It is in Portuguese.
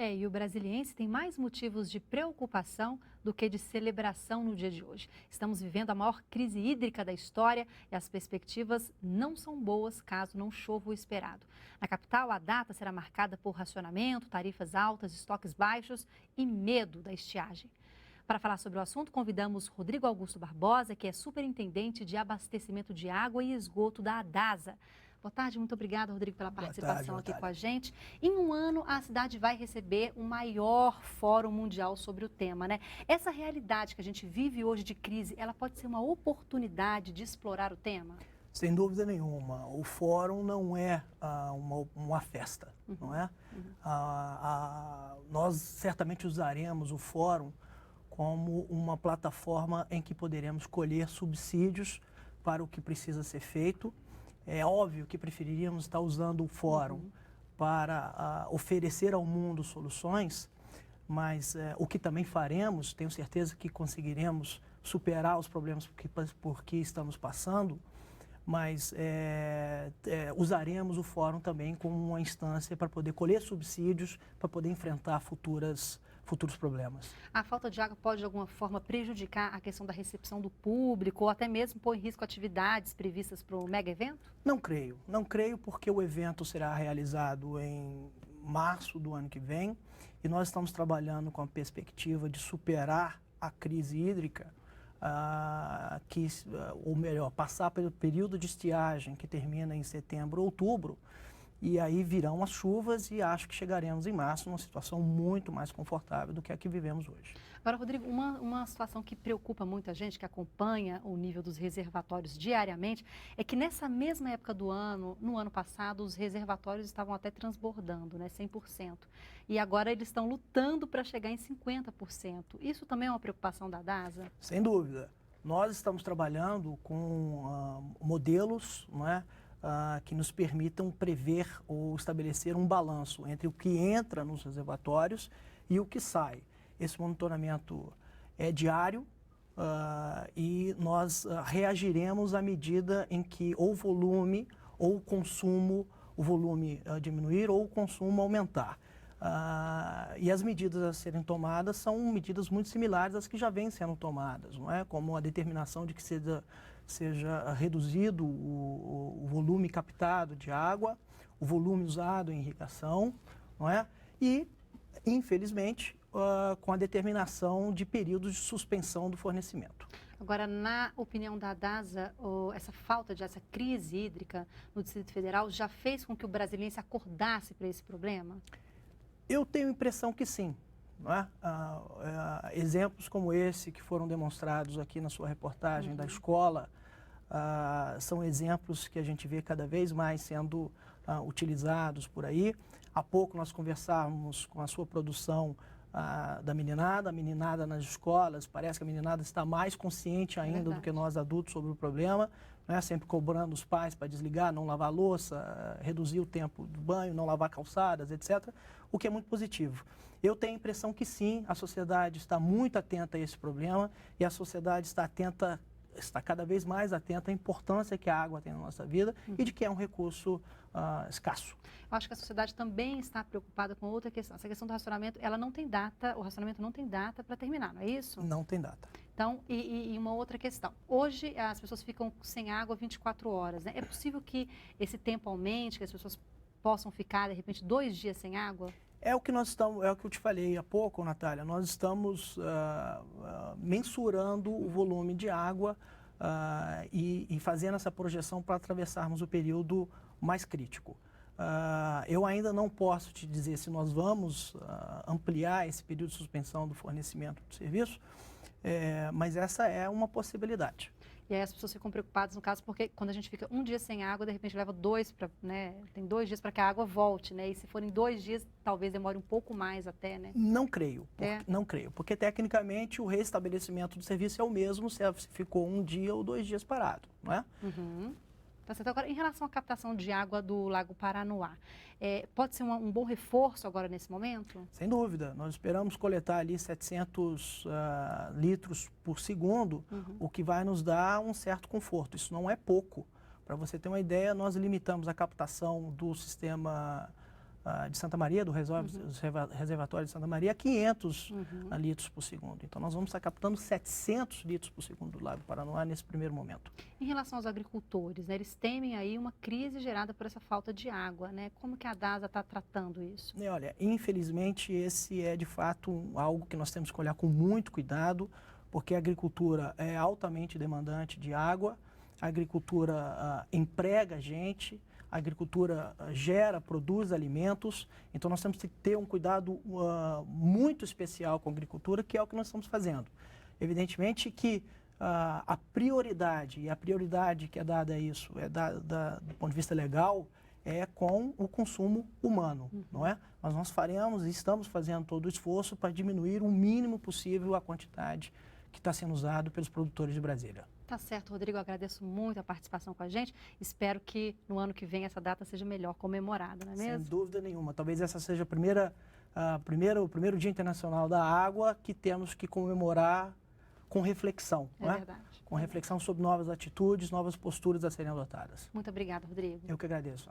E o brasiliense tem mais motivos de preocupação do que de celebração no dia de hoje. Estamos vivendo a maior crise hídrica da história e as perspectivas não são boas caso não chova o esperado. Na capital, a data será marcada por racionamento, tarifas altas, estoques baixos e medo da estiagem. Para falar sobre o assunto, convidamos Rodrigo Augusto Barbosa, que é superintendente de abastecimento de água e esgoto da ADASA. Boa tarde, muito obrigada, Rodrigo, pela participação aqui com a gente. Em um ano, a cidade vai receber o maior fórum mundial sobre o tema, né? Essa realidade que a gente vive hoje de crise, ela pode ser uma oportunidade de explorar o tema? Sem dúvida nenhuma. O fórum não é uma festa, não é? Nós certamente usaremos o fórum como uma plataforma em que poderemos colher subsídios para o que precisa ser feito. É óbvio que preferiríamos estar usando o fórum para oferecer ao mundo soluções, mas o que também faremos, tenho certeza que conseguiremos superar os problemas por que estamos passando, mas usaremos o fórum também como uma instância para poder colher subsídios, para poder enfrentar futuros problemas. A falta de água pode, de alguma forma, prejudicar a questão da recepção do público ou até mesmo pôr em risco atividades previstas para o mega evento? Não creio porque o evento será realizado em março do ano que vem e nós estamos trabalhando com a perspectiva de superar a crise hídrica, ou melhor, passar pelo período de estiagem que termina em setembro, outubro, e aí virão as chuvas e acho que chegaremos em março numa situação muito mais confortável do que a que vivemos hoje. Agora, Rodrigo, uma situação que preocupa muita gente, que acompanha o nível dos reservatórios diariamente, é que nessa mesma época do ano, no ano passado, os reservatórios estavam até transbordando, né, 100%. E agora eles estão lutando para chegar em 50%. Isso também é uma preocupação da DASA? Sem dúvida. Nós estamos trabalhando com modelos, não é? Que nos permitam prever ou estabelecer um balanço entre o que entra nos reservatórios e o que sai. Esse monitoramento é diário e nós reagiremos à medida em que ou o volume ou o consumo, o volume diminuir ou o consumo aumentar. E as medidas a serem tomadas são medidas muito similares às que já vêm sendo tomadas, não é? Como a determinação de que seja reduzido o volume captado de água, o volume usado em irrigação, não é? E, infelizmente, com a determinação de períodos de suspensão do fornecimento. Agora, na opinião da DASA, essa crise hídrica no Distrito Federal já fez com que o brasiliense acordasse para esse problema? Eu tenho a impressão que sim. Não é? Exemplos como esse que foram demonstrados aqui na sua reportagem da escola são exemplos que a gente vê cada vez mais sendo utilizados por aí. Há pouco nós conversávamos com a sua produção da meninada, a meninada nas escolas, parece que a meninada está mais consciente ainda do que nós adultos sobre o problema, né? Sempre cobrando os pais para desligar, não lavar a louça, reduzir o tempo do banho, não lavar calçadas, etc., o que é muito positivo. Eu tenho a impressão que sim, a sociedade está muito atenta a esse problema e a sociedade está cada vez mais atenta à importância que a água tem na nossa vida e de que é um recurso escasso. Eu acho que a sociedade também está preocupada com outra questão. Essa questão do racionamento, ela não tem data, o racionamento não tem data para terminar, não é isso? Não tem data. Então, e uma outra questão. Hoje, as pessoas ficam sem água 24 horas, né? É possível que esse tempo aumente, que as pessoas possam ficar, de repente, 2 dias sem água? É o que eu te falei há pouco, Natália. Nós estamos mensurando o volume de água e fazendo essa projeção para atravessarmos o período mais crítico. Eu ainda não posso te dizer se nós vamos ampliar esse período de suspensão do fornecimento do serviço, mas essa é uma possibilidade. E aí as pessoas ficam preocupadas, no caso, porque quando a gente fica 1 dia sem água, de repente leva 2 para, né? Tem 2 dias para que a água volte, né? E se forem 2 dias, talvez demore um pouco mais até, né? Não creio, porque tecnicamente o restabelecimento do serviço é o mesmo se ficou 1 dia ou 2 dias parado, não é? Então, agora, em relação à captação de água do Lago Paranoá, pode ser um bom reforço agora nesse momento? Sem dúvida. Nós esperamos coletar ali 700 litros por segundo, o que vai nos dar um certo conforto. Isso não é pouco. Para você ter uma ideia, nós limitamos a captação do sistema de Santa Maria, do reservatório de Santa Maria, a 500 litros por segundo. Então, nós vamos estar captando 700 litros por segundo do Lago Paranoá nesse primeiro momento. Em relação aos agricultores, né, eles temem aí uma crise gerada por essa falta de água, né? Como que a DASA está tratando isso? E olha, infelizmente, esse é de fato algo que nós temos que olhar com muito cuidado, porque a agricultura é altamente demandante de água, a agricultura emprega gente, a agricultura produz alimentos, então nós temos que ter um cuidado muito especial com a agricultura, que é o que nós estamos fazendo. Evidentemente que a prioridade, e a prioridade que é dada a isso, do ponto de vista legal, é com o consumo humano, não é? Mas nós faremos e estamos fazendo todo o esforço para diminuir o mínimo possível a quantidade que está sendo usado pelos produtores de Brasília. Tá certo, Rodrigo, eu agradeço muito a participação com a gente. Espero que no ano que vem essa data seja melhor comemorada, não é mesmo? Sem dúvida nenhuma. Talvez essa seja o primeiro Dia Internacional da Água que temos que comemorar com reflexão, não é? Verdade. Com reflexão sobre novas atitudes, novas posturas a serem adotadas. Muito obrigada, Rodrigo. Eu que agradeço.